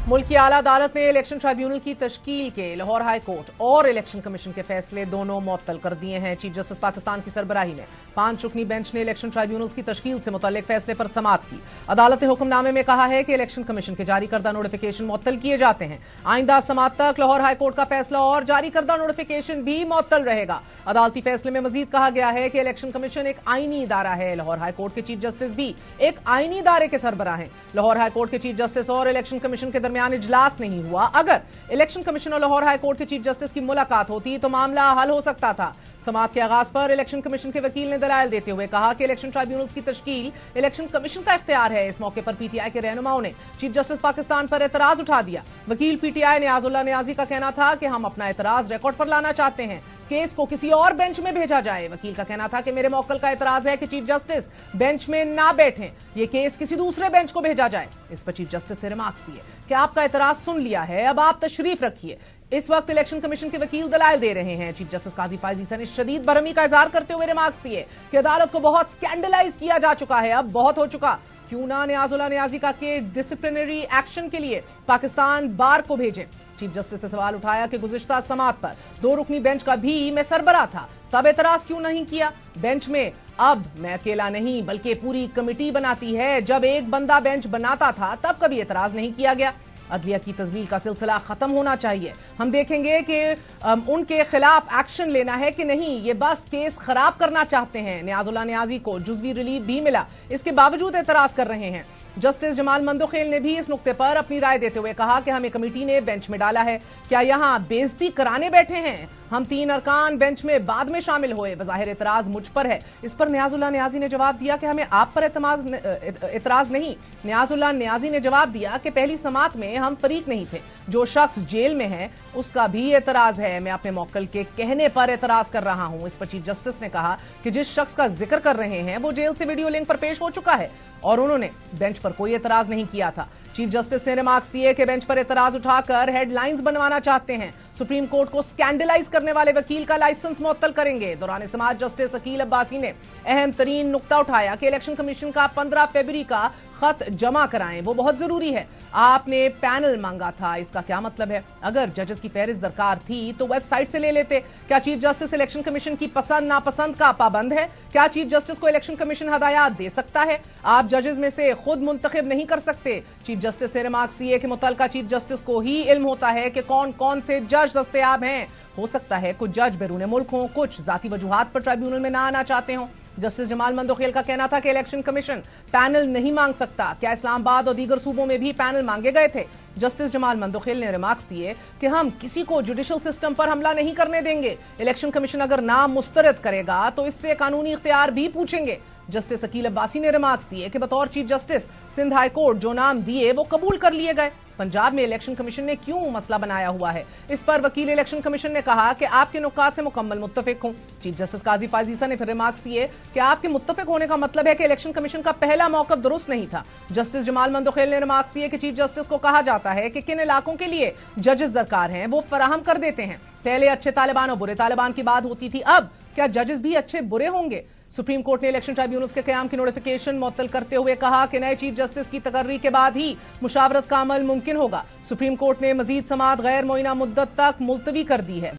मुल्क की आला अदालत ने इलेक्शन ट्राइब्यूनल की तश्कील के लाहौर हाई कोर्ट और इलेक्शन कमीशन के फैसले दोनों मुअत्तल कर दिए हैं। चीफ जस्टिस पाकिस्तान की सरबराही में 5 रुकनी बेंच ने इलेक्शन ट्राइब्यूनल की तश्कील से मुतल्लिक फैसले पर समाअत की। अदालत ने हुक्मनामे में कहा है कि इलेक्शन कमीशन के जारी करदा नोटिफिकेशन मुअत्तल किए जाते हैं। आइंदा समाअत तक लाहौर हाई कोर्ट का फैसला और जारी करदा नोटिफिकेशन भी मुअत्तल रहेगा। अदालती फैसले में मजीद कहा गया है कि इलेक्शन कमीशन एक आईनी इदारा है। लाहौर हाई कोर्ट के चीफ जस्टिस भी एक आईनी इदारे के सरबराह हैं। लाहौर हाई कोर्ट के चीफ जस्टिस और इलेक्शन कमीशन के दरमियान इजलास नहीं हुआ। अगर इलेक्शन कमीशन और लाहौर हाई कोर्ट के चीफ जस्टिस की मुलाकात होती तो मामला हल हो सकता था। समाअत के आगाज पर इलेक्शन कमीशन के वकील ने दलाइल देते हुए कहा कि इलेक्शन ट्राइब्यूनल्स की तश्कील इलेक्शन कमीशन का इख्तियार है। इस मौके पर पीटीआई के रहनुमाओं ने चीफ जस्टिस पाकिस्तान पर एतराज उठा दिया। वकील पीटीआई नियाजुल्लाह नियाजी का कहना था कि हम अपना एतराज रिकॉर्ड पर लाना चाहते हैं, केस को किसी और बेंच में भेजा जाए। वकील का कहना था कि मेरे मौक्कल का एतराज है कि चीफ जस्टिस बेंच में ना बैठें, ये केस किसी दूसरे बेंच को भेजा जाए। इस पर चीफ जस्टिस ने रिमार्क्स दिए कि आपका एतराज सुन लिया है, अब आप तशरीफ रखिए। इस वक्त इलेक्शन कमीशन के वकील दलाइल दे रहे हैं। चीफ जस्टिस काजी फायज ईसा ने शदीद बरहमी का इजहार करते हुए रिमार्क्स दिए कि अदालत को बहुत स्कैंडलाइज किया जा चुका है, अब बहुत हो चुका। क्यों ना नियाजुल्लाह नियाजी का के डिसिप्लिनरी एक्शन के लिए पाकिस्तान बार को भेजें। चीफ जस्टिस से सवाल उठाया कि गुज़िश्ता समाअत पर 2 रुकनी बेंच का भी मैं सरबराह था, तब एतराज क्यों नहीं किया। बेंच में अब मैं अकेला नहीं बल्कि पूरी कमेटी बनाती है, जब एक बंदा बेंच बनाता था तब कभी एतराज नहीं किया गया। अदलिया की तजलील का सिलसिला खत्म होना चाहिए। हम देखेंगे कि उनके खिलाफ एक्शन लेना है कि नहीं, ये बस केस खराब करना चाहते हैं। नियाजुल्लाह नियाजी को जुज़वी रिलीफ भी मिला, इसके बावजूद एतराज कर रहे हैं। जस्टिस जमाल मंदोखेल ने भी इस नुक्ते पर अपनी राय देते हुए कहा कि हमें कमेटी ने बेंच में डाला है, क्या यहां बेइज्जती कराने बैठे हैं। हम 3 अरकान बेंच में बाद में शामिल हुए, बज़ाहिर एतराज मुझ पर है। इस पर नियाजुल्लाह नियाजी ने जवाब दिया कि हमें आप पर एतराज नहीं। नियाजुल्लाह नियाजी ने जवाब दिया कि पहली समाअत में हम फरीक नहीं थे, जो शख्स जेल में है उसका भी एतराज है। मैं अपने मौक्कल के कहने पर एतराज कर रहा हूं। इस पर चीफ जस्टिस ने कहा कि जिस शख्स का जिक्र कर रहे हैं वो जेल से वीडियो लिंक पर पेश हो चुका है और उन्होंने बेंच पर कोई एतराज नहीं किया था। चीफ जस्टिस ने रिमार्क्स दिए कि बेंच पर एतराज उठाकर हेडलाइंस बनवाना चाहते हैं। सुप्रीम कोर्ट को स्कैंडलाइज करने वाले वकील का लाइसेंस मुअत्तल करेंगे। दौरान समाअत जस्टिस अकील अब्बासी ने अहम तरीन नुक्ता उठाया कि इलेक्शन कमीशन का 15 फरवरी का खत जमा कराएं, वो बहुत जरूरी है। आपने पैनल मांगा था, इसका क्या मतलब है। अगर जजेस की फहरिस्त दरकार थी तो वेबसाइट से ले लेते। क्या चीफ जस्टिस इलेक्शन कमीशन की पसंद नापसंद का पाबंद है। क्या चीफ जस्टिस को इलेक्शन कमीशन हदायत दे सकता है। आप जजेस में से खुद मुंतखब नहीं कर सकते। चीफ जस्टिस ने रिमार्क्स दिए कि मुतल्लिका चीफ जस्टिस को ही इल्म होता है कि कौन कौन से जज दस्तयाब हैं। हो सकता है कुछ जज बैरून मुल्क हों, कुछ जाती वजूहात पर ट्राइब्यूनल में ना आना चाहते हों। जस्टिस जमाल मंदोखेल का कहना था कि इलेक्शन कमीशन पैनल नहीं मांग सकता। क्या इस्लामाबाद और दीगर सूबों में भी पैनल मांगे गए थे। जस्टिस जमाल मंदोखेल ने रिमार्क्स दिए कि हम किसी को जुडिशल सिस्टम पर हमला नहीं करने देंगे। इलेक्शन कमीशन अगर नाम मुस्तरद करेगा तो इससे कानूनी इख्तियार भी पूछेंगे। जस्टिस अकील अब्बासी ने रिमार्क्स दिए कि बतौर chief justice Sindh high court जो नाम दिए वो कबूल कर लिए गए। पंजाब में इलेक्शन कमीशन ने क्यों मसला बनाया हुआ है। इस पर वकील इलेक्शन कमीशन ने कहा कि आपके नुकात से मुकम्मल मुत्तफिक हूं। चीफ जस्टिस काजी फायज ईसा ने फिर रिमार्क्स दिए कि आपके मुत्तफिक होने का मतलब है कि इलेक्शन कमीशन का पहला मौक़िफ़ दुरुस्त नहीं था। जस्टिस जमाल मंदोखेल ने रिमार्क्स दिए कि चीफ जस्टिस को कहा जाता है कि किन इलाकों के लिए जजेस दरकार हैं वो फराहम कर देते हैं। पहले अच्छे तालिबान और बुरे तालिबान की बात होती थी, अब क्या जजेस भी अच्छे बुरे होंगे। सुप्रीम कोर्ट ने इलेक्शन ट्राइब्यूनल्स के क़याम की नोटिफिकेशन मुअत्तल करते हुए कहा कि नए चीफ जस्टिस की तकर्री के बाद ही मुशावरत का अमल मुमकिन होगा। सुप्रीम कोर्ट ने मजीद समाअत गैर मुअय्यना मुद्दत तक मुलतवी कर दी है।